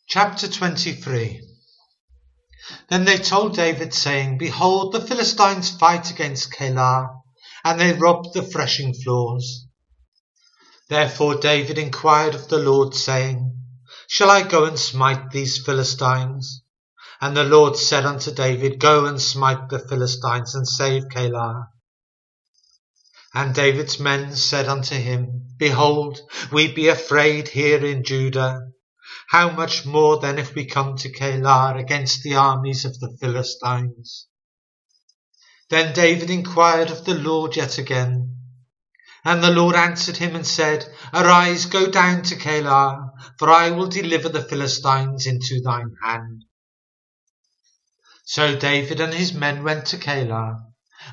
Chapter 23. Then they told David, saying, Behold, the Philistines fight against Keilah, and they rob the threshing floors. Therefore David inquired of the Lord, saying, Shall I go and smite these Philistines? And the Lord said unto David, Go and smite the Philistines, and save Keilah. And David's men said unto him, Behold, we be afraid here in Judah. How much more then if we come to Keilah against the armies of the Philistines? Then David inquired of the Lord yet again. And the Lord answered him and said, Arise, go down to Keilah, for I will deliver the Philistines into thine hand. So David and his men went to Keilah,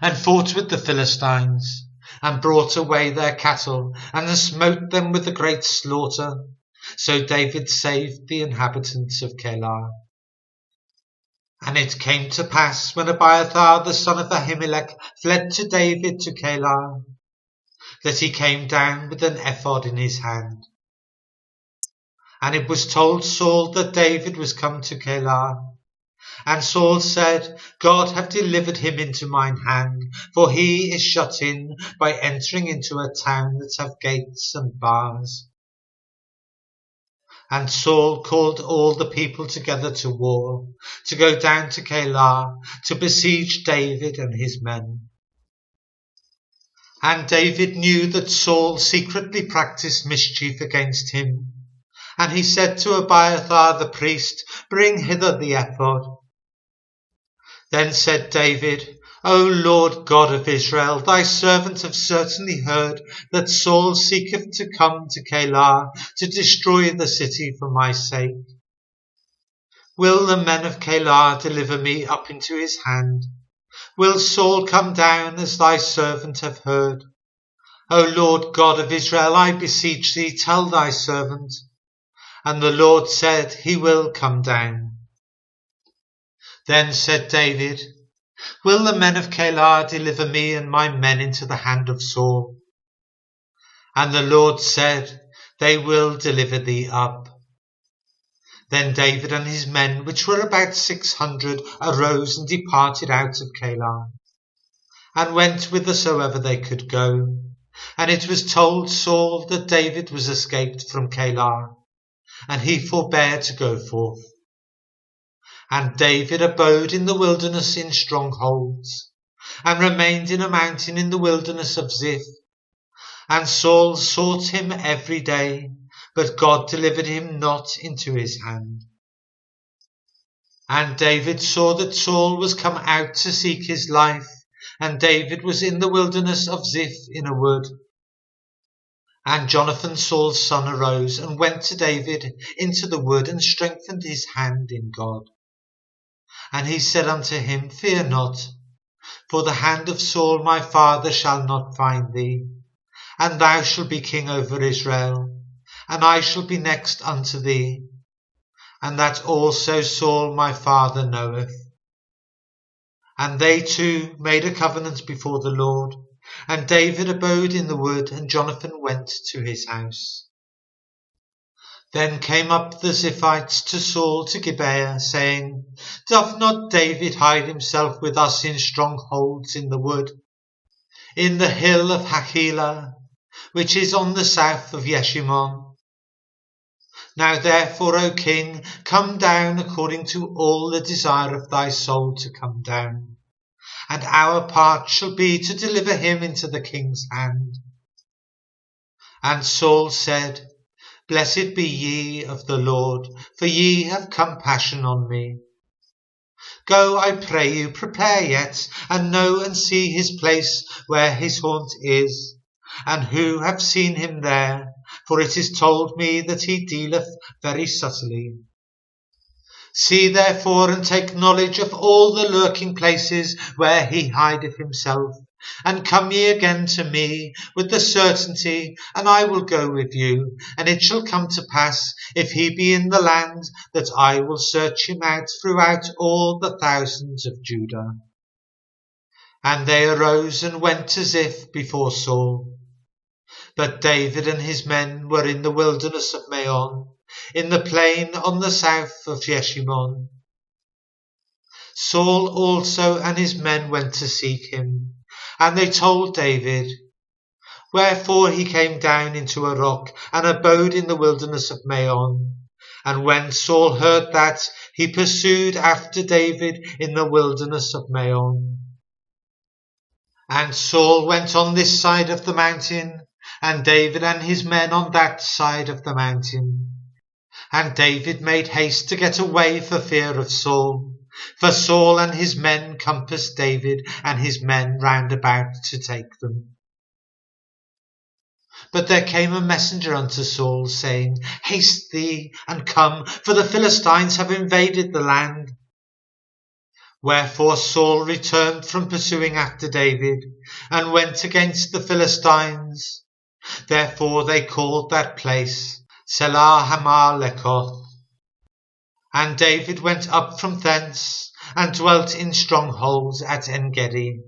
and fought with the Philistines, and brought away their cattle, and smote them with a great slaughter. So David saved the inhabitants of Keilah. And it came to pass, when Abiathar the son of Ahimelech fled to David to Keilah, that he came down with an ephod in his hand. And it was told Saul that David was come to Keilah. And Saul said, God hath delivered him into mine hand, for he is shut in by entering into a town that hath gates and bars. And Saul called all the people together to war, to go down to Keilah, to besiege David and his men. And David knew that Saul secretly practised mischief against him. And he said to Abiathar the priest, Bring hither the ephod. Then said David, O Lord God of Israel, thy servant have certainly heard that Saul seeketh to come to Keilah to destroy the city for my sake. Will the men of Keilah deliver me up into his hand? Will Saul come down as thy servant have heard? O Lord God of Israel, I beseech thee, tell thy servant. And the Lord said, He will come down. Then said David, Will the men of Keilah deliver me and my men into the hand of Saul? And the Lord said, They will deliver thee up. Then David and his men, which were about 600, arose and departed out of Keilah, and went whithersoever they could go. And it was told Saul that David was escaped from Keilah, and he forbare to go forth. And David abode in the wilderness in strongholds, and remained in a mountain in the wilderness of Ziph. And Saul sought him every day, but God delivered him not into his hand. And David saw that Saul was come out to seek his life, and David was in the wilderness of Ziph in a wood. And Jonathan Saul's son arose, and went to David into the wood, and strengthened his hand in God. And he said unto him, Fear not, for the hand of Saul my father shall not find thee, and thou shalt be king over Israel, and I shall be next unto thee, and that also Saul my father knoweth. And they two made a covenant before the Lord, and David abode in the wood, and Jonathan went to his house. Then came up the Ziphites to Saul to Gibeah, saying, Doth not David hide himself with us in strongholds in the wood, in the hill of Hachilah, which is on the south of Jeshimon? Now therefore, O king, come down according to all the desire of thy soul to come down, and our part shall be to deliver him into the king's hand. And Saul said, Blessed be ye of the Lord, for ye have compassion on me. Go, I pray you, prepare yet, and know and see his place where his haunt is, and who have seen him there, for it is told me that he dealeth very subtly. See therefore, and take knowledge of all the lurking places where he hideth himself, and come ye again to me with the certainty, and I will go with you. And it shall come to pass, if he be in the land, that I will search him out throughout all the thousands of Judah. And they arose and went to Ziph before Saul. But David and his men were in the wilderness of Maon, in the plain on the south of Jeshimon. Saul also and his men went to seek him, and they told David. Wherefore he came down into a rock and abode in the wilderness of Maon. And when Saul heard that, he pursued after David in the wilderness of Maon. And Saul went on this side of the mountain, and David and his men on that side of the mountain. And David made haste to get away for fear of Saul, for Saul and his men compassed David and his men round about to take them. But there came a messenger unto Saul, saying, Haste thee, and come, for the Philistines have invaded the land. Wherefore Saul returned from pursuing after David, and went against the Philistines. Therefore they called that place Selah Hamalekoth. And David went up from thence, and dwelt in strongholds at En-gedi.